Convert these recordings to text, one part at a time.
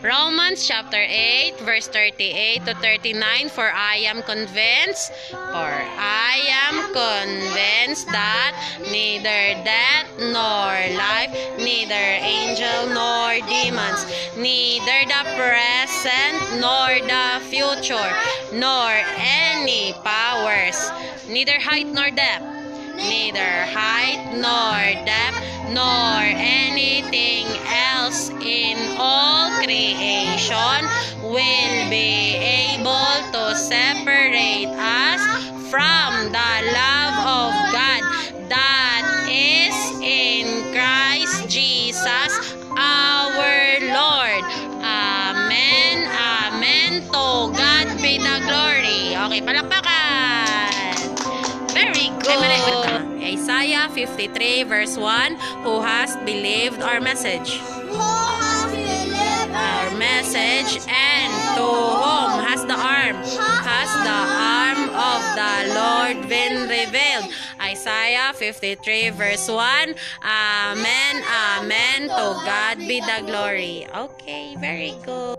Romans chapter 8, verse 38 to 39. For I am convinced that neither death nor life, neither angel nor demons, neither the present nor the future, nor any powers, neither height nor depth, nor anything else in all creation will be able to separate us from the love of God that is in Christ Jesus our Lord. Amen. Amen. To God be the glory. Okay, palakpakan. Very good. Isaiah 53 verse 1. Who has believed our message? Our message, and to whom has the arm of the Lord been revealed? Isaiah 53 verse 1. Amen. Amen. To God be the glory. Okay, very good.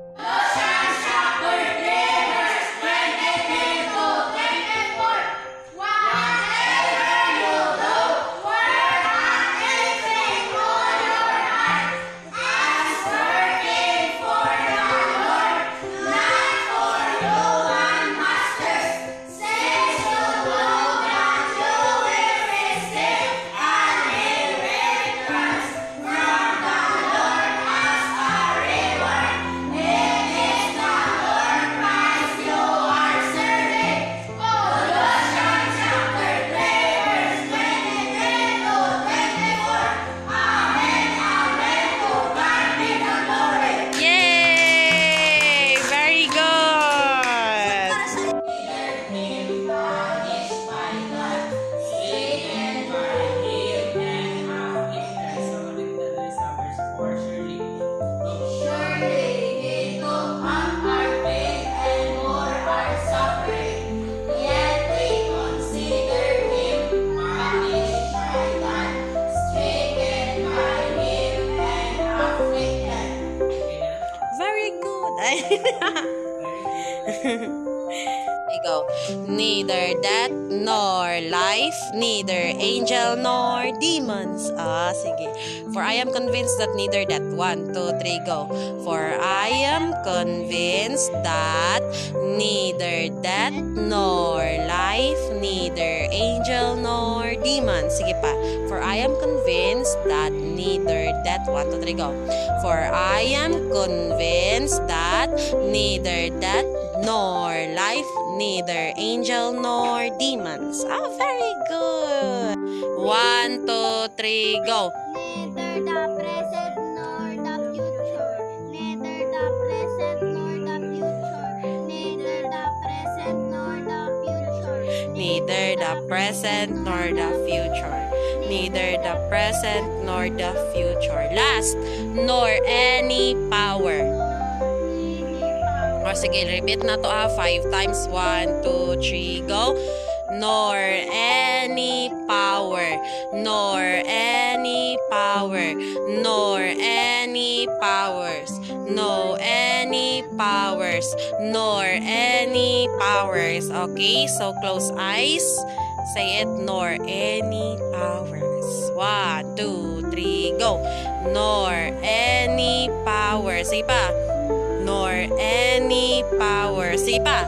Go. Neither death nor life, neither angel nor demons. Sige. For I am convinced that neither death. 1, 2, 3, go. For I am convinced that neither death nor life, neither angel nor demons. Sige pa. For I am convinced that neither death. 1, 2, 3, go. For I am convinced that neither death nor life, neither angel nor demons. Very good. 1, 2, 3, go. Neither the present nor the future, neither the present nor the future, neither the present nor the future, Neither the present nor the future, neither the present nor the future. Last, nor any power. Sige, repeat na to 5 times. 1, 2, 3, go. Nor any power, nor any power, nor any powers, no any powers, nor any powers. Okay, so close eyes. Say it, nor any powers. 1, 2, 3, go. Nor any powers. Say pa. Nor any powers. Sige pa.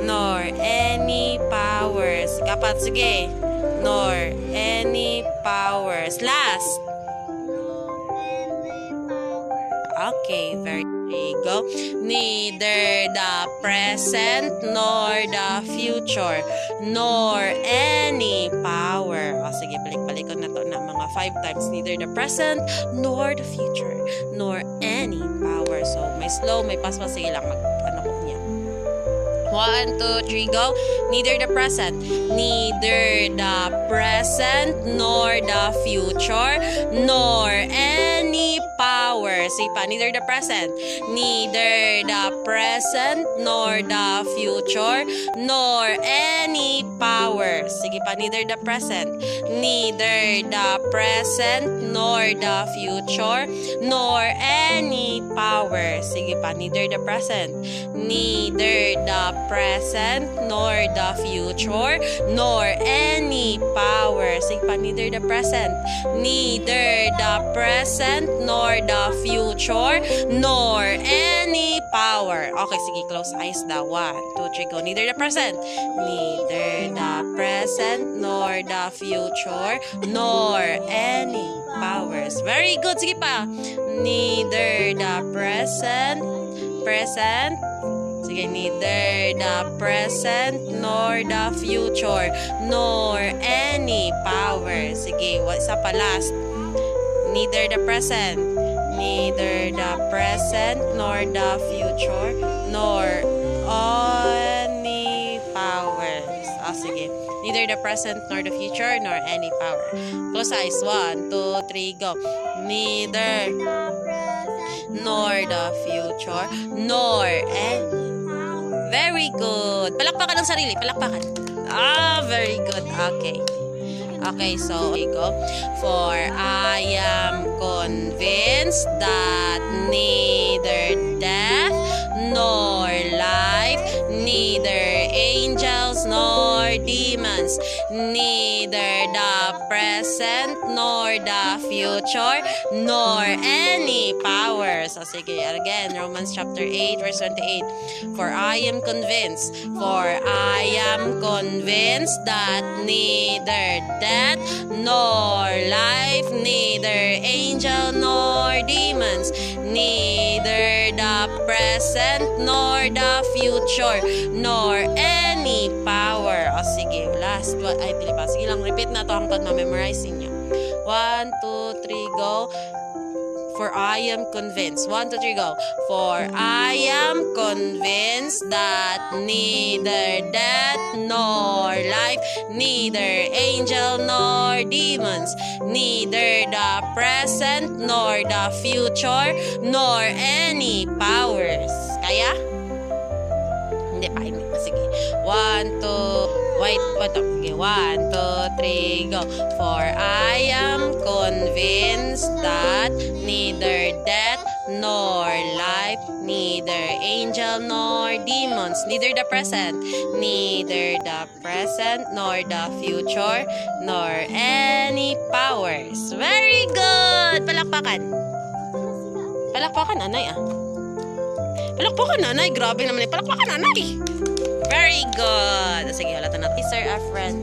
Nor any powers. Kapat, sige. Nor any powers. Last. Okay, very go. Neither the present nor the future, nor any power. Sige, balik-balikon na to na mga 5 times. Neither the present nor the future, nor any power. So, may slow, may pas-pas. Sige lang, mag-ano ko niya. 1, 2, 3, go. Neither the present nor the future, nor any power. powers. Sige pa, neither the present, neither the present, nor the future, nor any powers. Sige pa, neither the present, neither the present, nor the future, nor any powers. Sige pa, neither the present, neither the present, nor the future, nor any powers. Sige pa, neither the present, neither the present, nor the future, nor any power. Okay, sige, close eyes daw. 1, 2, 3, go. Neither the present, neither the present, nor the future, nor any powers. Very good. Sige pa. Neither the present, sige, neither the present, nor the future, nor any power. Sige, isa pa, last. Neither the present, neither the present, nor the future, nor any powers. Sige. Neither the present, nor the future, nor any power. Close eyes. 1, 2, 3, go. Neither, The present, nor the future, nor any. Very good. Palakpakan ng sarili. Palakpakan. Very good. Okay. Okay, so we go. For I am convinced that neither death nor life, neither angels nor demons, neither the present nor the future, nor any powers. So, sige, again, Romans chapter 8, verse 28. For I am convinced that neither death nor life, neither angel nor demons, neither the present nor the future, nor any power. O sige, last one. Ay, dili pa. Sige lang, repeat na to hanggang ma-memorize niyo. 1, 2, 3, go. For I am convinced. 1, 2, 3, go. For I am convinced that neither death nor life, neither angel nor demons, neither the present nor the future, nor any powers. Kaya? Hindi pa. Sige. 1, 2, wait. Okay. 1, 2, 3, go. For I am convinced that neither death nor life, neither angel nor demons, neither the present, nor the future, nor any powers. Very good! Palakpakan. Palakpakan, anay Palakpakan, nanay. Grabe naman eh. Palakpakan, nanay. Very good. Sige, halata natin. Sir Efren.